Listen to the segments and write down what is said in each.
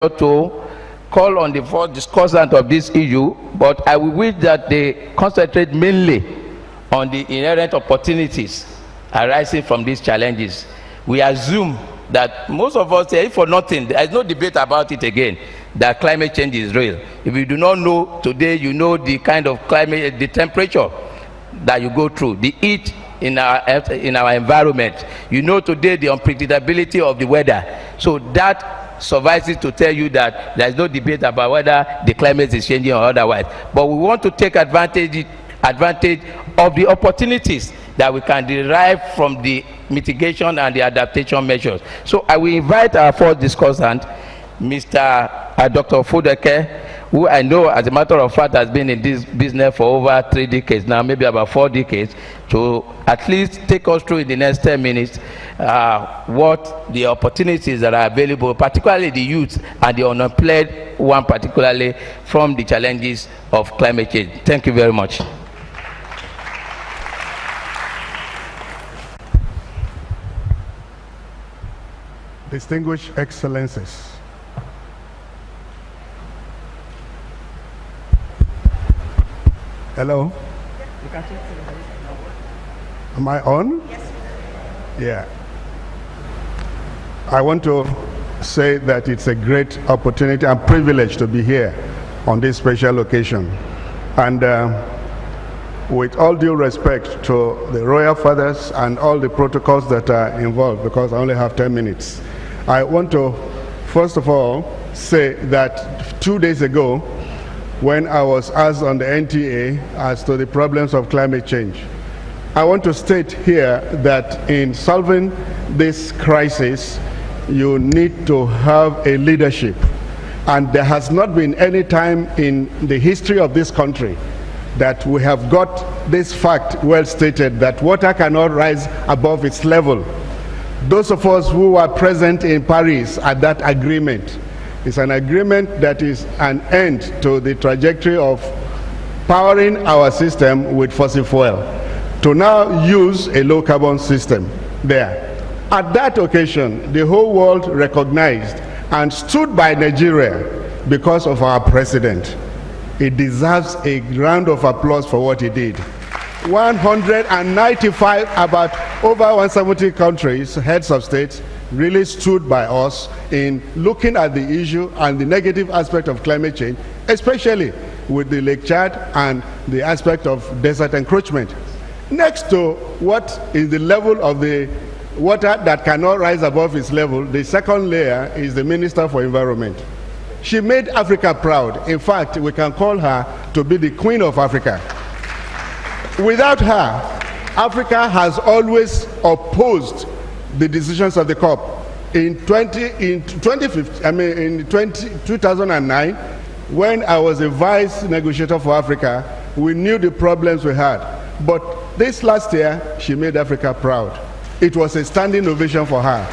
to call on the first discussant of this issue, but I will wish that they concentrate mainly on the inherent opportunities arising from these challenges. We assume that most of us say, if for nothing, there is no debate about it again, that climate change is real. If you do not know today, you know the kind of climate, the temperature that you go through, the heat in our environment. You know today the unpredictability of the weather. So that suffices to tell you that there is no debate about whether the climate is changing or otherwise. But we want to take advantage of the opportunities that we can derive from the mitigation and the adaptation measures. So I will invite our first discussant, Dr. Fudeke, who I know, as a matter of fact, has been in this business for over 3 decades now, maybe about 4 decades, to at least take us through in the next 10 minutes what the opportunities that are available, particularly the youth and the unemployed one, particularly from the challenges of climate change. Thank you very much. Distinguished Excellencies, hello? Am I on? Yes. Yeah. I want to say that it's a great opportunity and privilege to be here on this special occasion. And with all due respect to the royal fathers and all the protocols that are involved, because I only have 10 minutes, I want to first of all say that 2 days ago, when I was asked on the NTA as to the problems of climate change, I want to state here that in solving this crisis, you need to have a leadership. And there has not been any time in the history of this country that we have got this fact well stated, that water cannot rise above its level. Those of us who were present in Paris at that agreement, it's an agreement that is an end to the trajectory of powering our system with fossil fuel, to now use a low carbon system there. At that occasion, the whole world recognized and stood by Nigeria because of our president. It deserves a round of applause for what he did. 195, about over 170 countries, heads of state, really stood by us in looking at the issue and the negative aspect of climate change, especially with the Lake Chad and the aspect of desert encroachment. Next to what is the level of the water that cannot rise above its level, the second layer is the Minister for Environment. She made Africa proud. In fact, we can call her to be the Queen of Africa. Without her, Africa has always opposed the decisions of the COP. In 2009, when I was a vice negotiator for Africa, we knew the problems we had. But this last year, she made Africa proud. It was a standing ovation for her.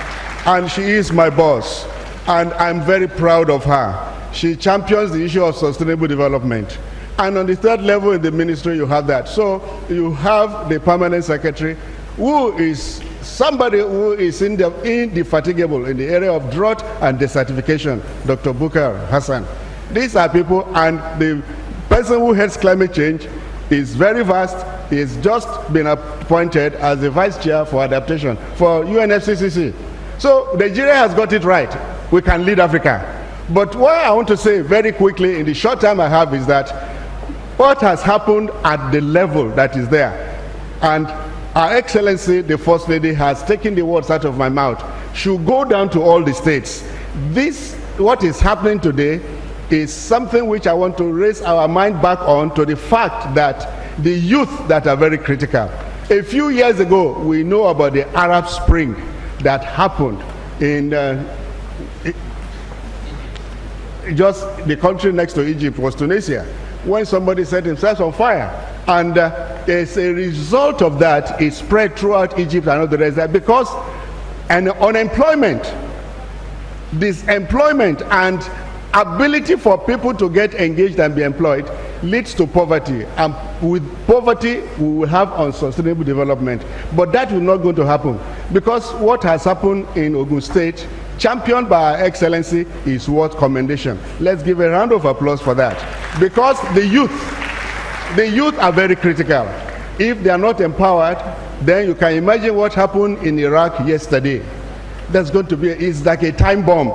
And she is my boss. And I'm very proud of her. She champions the issue of sustainable development. And on the third level in the ministry, you have that. So you have the permanent secretary, who is somebody who is indefatigable in the area of drought and desertification, Dr. Bukar Hassan. These are people, and the person who heads climate change is very vast. He has just been appointed as the vice chair for adaptation for UNFCCC. So Nigeria has got it right. We can lead Africa. But what I want to say very quickly in the short time I have is that what has happened at the level that is there, and Her Excellency, the First Lady, has taken the words out of my mouth, should go down to all the states. This, what is happening today, is something which I want to raise our mind back on, to the fact that the youth that are very critical. A few years ago, we know about the Arab Spring that happened in just the country next to Egypt was Tunisia, when somebody set himself on fire. And as a result of that, it spread throughout Egypt and all the rest, because unemployment, disemployment, and ability for people to get engaged and be employed leads to poverty. And with poverty, we will have unsustainable development. But that will not going to happen, because what has happened in Ogun State championed by Her Excellency, is worth commendation. Let's give a round of applause for that. Because the youth are very critical. If they are not empowered, then you can imagine what happened in Iraq yesterday. That's going to be, it's like a time bomb.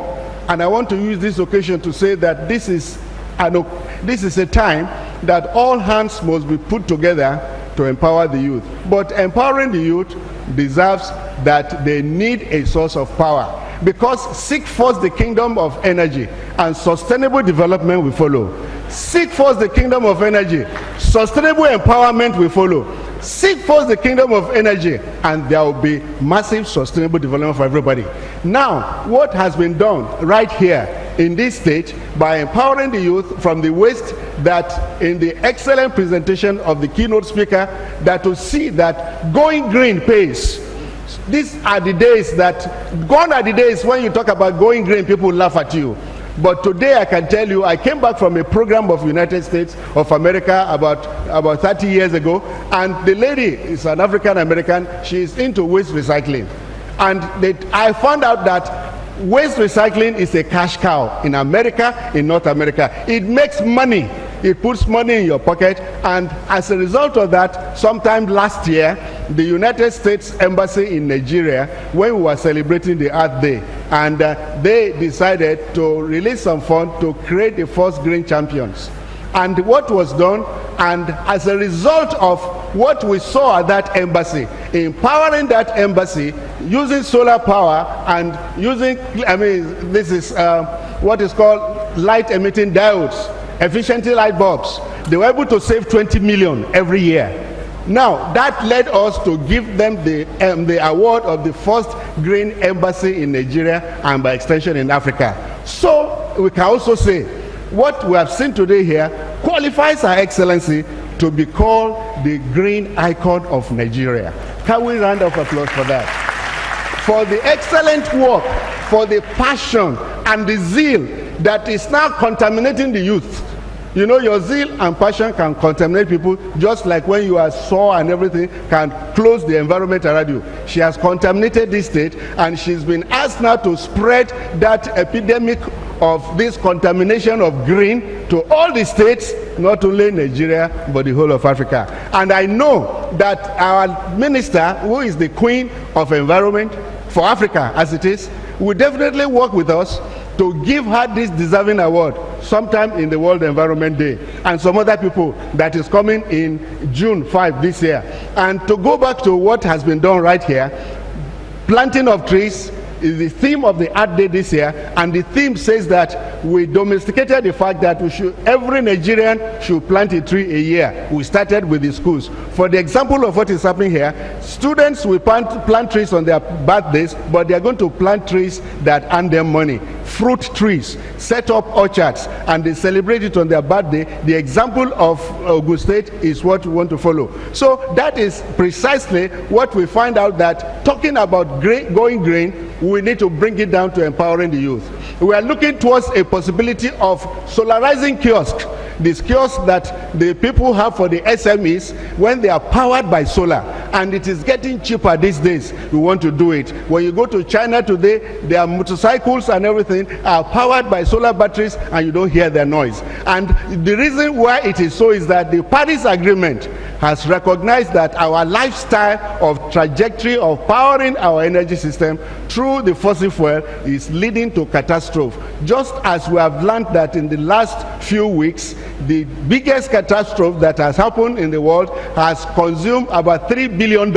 And I want to use this occasion to say that this is a time that all hands must be put together to empower the youth. But empowering the youth deserves that they need a source of power. Because seek first the kingdom of energy and sustainable development will follow. Seek first the kingdom of energy, sustainable empowerment will follow. Seek first the kingdom of energy, and there will be massive sustainable development for everybody. Now, what has been done right here in this state by empowering the youth from the West, that in the excellent presentation of the keynote speaker, that to see that going green pays. These are the days that, gone are the days when you talk about going green, people laugh at you. But today I can tell you, I came back from a program of United States of America about 30 years ago, and the lady is an African American. She is into waste recycling, and I found out that waste recycling is a cash cow in America, in North America. It makes money. It puts money in your pocket, and as a result of that, sometime last year, the United States Embassy in Nigeria, when we were celebrating the Earth Day, and they decided to release some funds to create the first green champions. And what was done, and as a result of what we saw at that embassy, empowering that embassy, using solar power and using, this is what is called light emitting diodes, efficiency light bulbs. They were able to save 20 million every year. Now, that led us to give them the award of the first green embassy in Nigeria, and by extension in Africa. So, we can also say, what we have seen today here qualifies Her Excellency to be called the green icon of Nigeria. Can we round of applause for that? For the excellent work, for the passion and the zeal that is now contaminating the youth. You know, your zeal and passion can contaminate people, just like when you are sore and everything can close the environment around you. She has contaminated this state, and she's been asked now to spread that epidemic of this contamination of green to all the states, not only Nigeria, but the whole of Africa. And I know that our minister, who is the queen of environment for Africa as it is, will definitely work with us to give her this deserving award sometime in the World Environment Day, and some other people that is coming in June 5 this year. And to go back to what has been done right here, planting of trees is the theme of the Earth Day this year, and the theme says that we domesticated the fact that every Nigerian should plant a tree a year. We started with the schools. For the example of what is happening here, students will plant trees on their birthdays, but they are going to plant trees that earn them money. Fruit trees, set up orchards, and they celebrate it on their birthday. The example of Ogun State is what we want to follow. So that is precisely what we find out, that talking about going green, we need to bring it down to empowering the youth. We are looking towards a possibility of solarizing kiosks. These kiosks that the people have for the SMEs, when they are powered by solar, and it is getting cheaper these days, we want to do it. When you go to China today, their motorcycles and everything are powered by solar batteries, and you don't hear their noise. And the reason why it is so is that the Paris Agreement has recognized that our lifestyle of trajectory of powering our energy system through the fossil fuel is leading to catastrophe. Just as we have learned that in the last few weeks, the biggest catastrophe that has happened in the world has consumed about $3 billion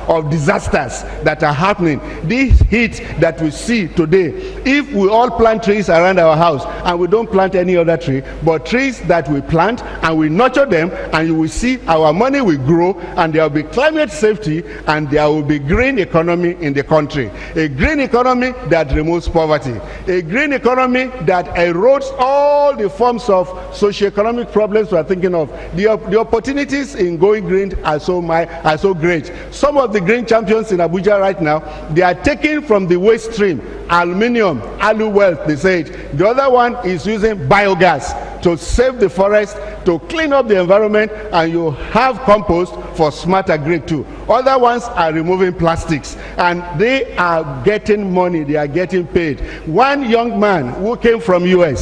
of disasters that are happening. This heat that we see today, if we all plant trees around our house, and we don't plant any other tree, but trees that we plant and we nurture them, and you will see our money will grow, and there will be climate safety, and there will be green economy in the country. A green economy that removes poverty. A green economy that erodes all the forms of socio-economic problems we are thinking of. The opportunities in going green are so great. Some of the green champions in Abuja right now, they are taking from the waste stream aluminium, alu wealth, they say it. The other one is using biogas to save the forest, to clean up the environment, and you have compost for smart agri too. Other ones are removing plastics, and they are getting money, they are getting paid. One young man who came from US